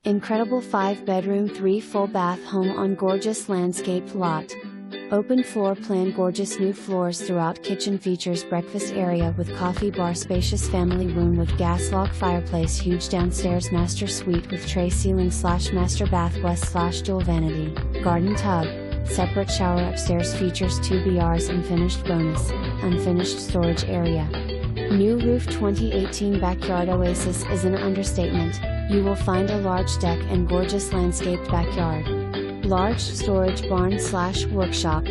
Incredible 5-bedroom 3 full bath home on gorgeous landscaped lot. Open floor plan, gorgeous new floors throughout. Kitchen features breakfast area with coffee bar, spacious family room with gas log fireplace, huge downstairs master suite with tray ceiling / master bath west / dual vanity, garden tub, separate shower. Upstairs features 2 BRs and finished bonus, unfinished storage area. New roof. 2018 backyard oasis is an understatement. You will find a large deck and gorgeous landscaped backyard. Large storage barn / workshop,